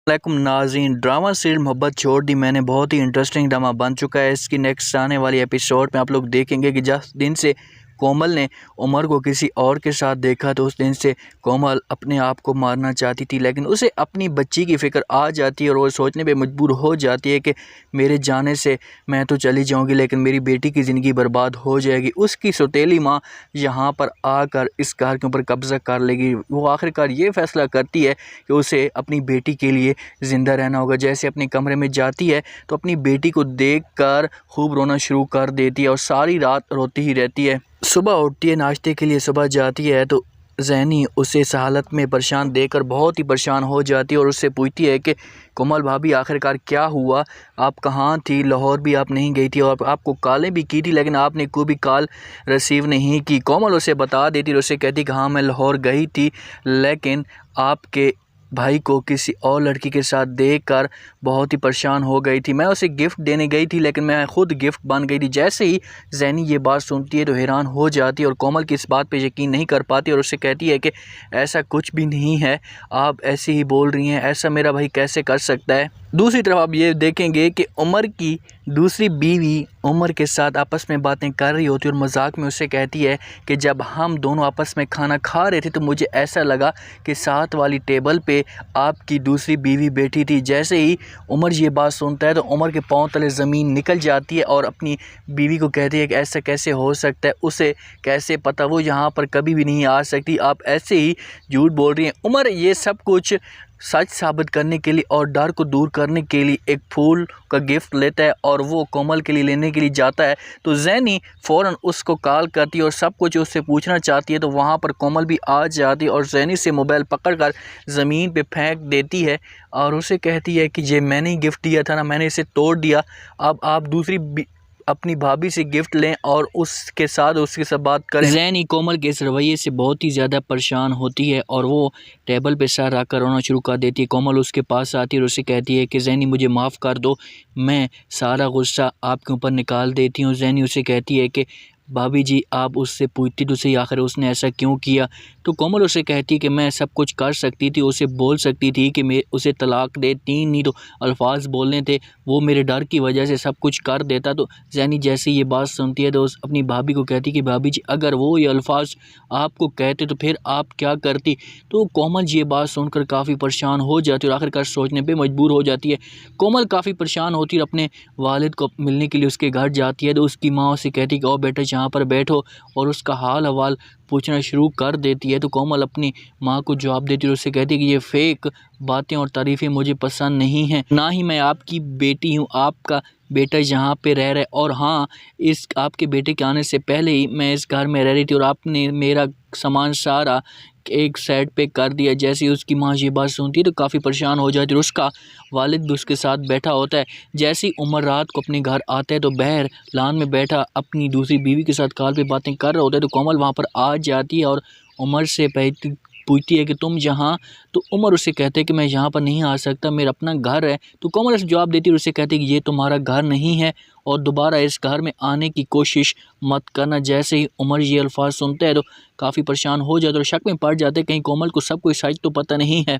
वालेकुम नाज़रीन, drama serial मोहब्बत छोड़ दी मैंने बहुत ही इंटरेस्टिंग ड्रामा बन चुका है। इसकी नेक्स्ट आने वाली एपिसोड में आप लोग देखेंगे कि जिस दिन से कोमल ने उमर को किसी और के साथ देखा तो उस दिन से कोमल अपने आप को मारना चाहती थी, लेकिन उसे अपनी बच्ची की फ़िक्र आ जाती है और वो सोचने पे मजबूर हो जाती है कि मेरे जाने से मैं तो चली जाऊंगी लेकिन मेरी बेटी की ज़िंदगी बर्बाद हो जाएगी। उसकी सौतेली माँ यहाँ पर आकर इस घर के ऊपर कब्ज़ा कर लेगी। वो आखिरकार ये फ़ैसला करती है कि उसे अपनी बेटी के लिए ज़िंदा रहना होगा। जैसे अपने कमरे में जाती है तो अपनी बेटी को देखकर खूब रोना शुरू कर देती है और सारी रात रोती ही रहती है। सुबह उठती है, नाश्ते के लिए सुबह जाती है तो ज़ैनी उसे इस हालत में परेशान देखकर बहुत ही परेशान हो जाती है और उससे पूछती है कि कोमल भाभी आखिरकार क्या हुआ, आप कहाँ थी, लाहौर भी आप नहीं गई थी और आपको कॉलें भी की थी लेकिन आपने कोई भी कॉल रिसीव नहीं की। कोमल उसे बता देती और उसे कहती कि हाँ मैं लाहौर गई थी लेकिन आपके भाई को किसी और लड़की के साथ देखकर बहुत ही परेशान हो गई थी। मैं उसे गिफ्ट देने गई थी लेकिन मैं खुद गिफ्ट बन गई थी। जैसे ही ज़ैनी ये बात सुनती है तो हैरान हो जाती है और कोमल की इस बात पे यकीन नहीं कर पाती और उससे कहती है कि ऐसा कुछ भी नहीं है, आप ऐसे ही बोल रही हैं, ऐसा मेरा भाई कैसे कर सकता है। दूसरी तरफ आप ये देखेंगे कि उमर की दूसरी बीवी उमर के साथ आपस में बातें कर रही होती है और मजाक में उससे कहती है कि जब हम दोनों आपस में खाना खा रहे थे तो मुझे ऐसा लगा कि साथ वाली टेबल पे आपकी दूसरी बीवी बैठी थी। जैसे ही उमर ये बात सुनता है तो उमर के पांव तले ज़मीन निकल जाती है और अपनी बीवी को कहती है कि ऐसा कैसे हो सकता है, उसे कैसे पता, वो यहाँ पर कभी भी नहीं आ सकती, आप ऐसे ही झूठ बोल रही हैं। उमर ये सब कुछ सच साबित करने के लिए और डर को दूर करने के लिए एक फूल का गिफ्ट लेता है और वो कोमल के लिए लेने के लिए जाता है तो ज़ैनी फ़ौरन उसको कॉल करती है और सब कुछ उससे पूछना चाहती है। तो वहाँ पर कोमल भी आ जाती है और ज़ैनी से मोबाइल पकड़कर ज़मीन पे फेंक देती है और उसे कहती है कि ये मैंने ही गिफ्ट दिया था ना, मैंने इसे तोड़ दिया, अब आप दूसरी अपनी भाभी से गिफ्ट लें और उसके साथ बात करें। ज़ैनी कोमल के इस रवैये से बहुत ही ज़्यादा परेशान होती है और वो टेबल पे सर रख कर रोना शुरू कर देती है। कोमल उसके पास आती है और उससे कहती है कि ज़ैनी मुझे माफ़ कर दो, मैं सारा गुस्सा आपके ऊपर निकाल देती हूँ। ज़ैनी उसे कहती है कि भाभी जी आप उससे पूछती तो सही आखिर उसने ऐसा क्यों किया। तो कोमल उसे कहती है कि मैं सब कुछ कर सकती थी, उसे बोल सकती थी कि मैं उसे तलाक दे, 3 नहीं तो अल्फाज बोलने थे, वो मेरे डर की वजह से सब कुछ कर देता। तो ज़ैनी जैसे ये बात सुनती है तो उस अपनी भाभी को कहती कि भाभी जी अगर वो ये अल्फाज आपको कहते तो फिर आप क्या करती। तो कोमल ये बात सुनकर काफ़ी परेशान हो जाती है और आखिरकार सोचने पर मजबूर हो जाती है। कोमल काफ़ी परेशान होती है और अपने वालिद को मिलने के लिए उसके घर जाती है तो उसकी माँ उसे कहती कि ओ बेटा यहाँ पर बैठो और उसका हाल हवाल पूछना शुरू कर देती है। तो कोमल अपनी माँ को जवाब देती है और उससे कहती है कि ये फेक बातें और तारीफ़ें मुझे पसंद नहीं हैं, ना ही मैं आपकी बेटी हूँ, आपका बेटा यहाँ पे रह रहा है और हाँ इस आपके बेटे के आने से पहले ही मैं इस घर में रह रही थी और आपने मेरा सामान सारा एक साइड पे कर दिया। जैसे ही उसकी माँ ये बात सुनती है तो काफ़ी परेशान हो जाती है और उसका वालिद भी उसके साथ बैठा होता है। जैसे ही उमर रात को अपने घर आता है तो बहर लान में बैठा अपनी दूसरी बीवी के साथ कॉल पे बातें कर रहा होता है। तो कोमल वहाँ पर आ जाती है और उमर से पूछती है कि तुम यहाँ, तो उमर उससे कहते हैं कि मैं यहाँ पर नहीं आ सकता, मेरा अपना घर है। तो कोमल उसे जवाब देती है और उससे कहती है कि ये तुम्हारा घर नहीं है और दोबारा इस घर में आने की कोशिश मत करना। जैसे ही उमर ये अल्फाज सुनते हैं तो काफ़ी परेशान हो जाते और शक में पड़ जाते कहीं कोमल को सब कुछ सच तो पता नहीं है।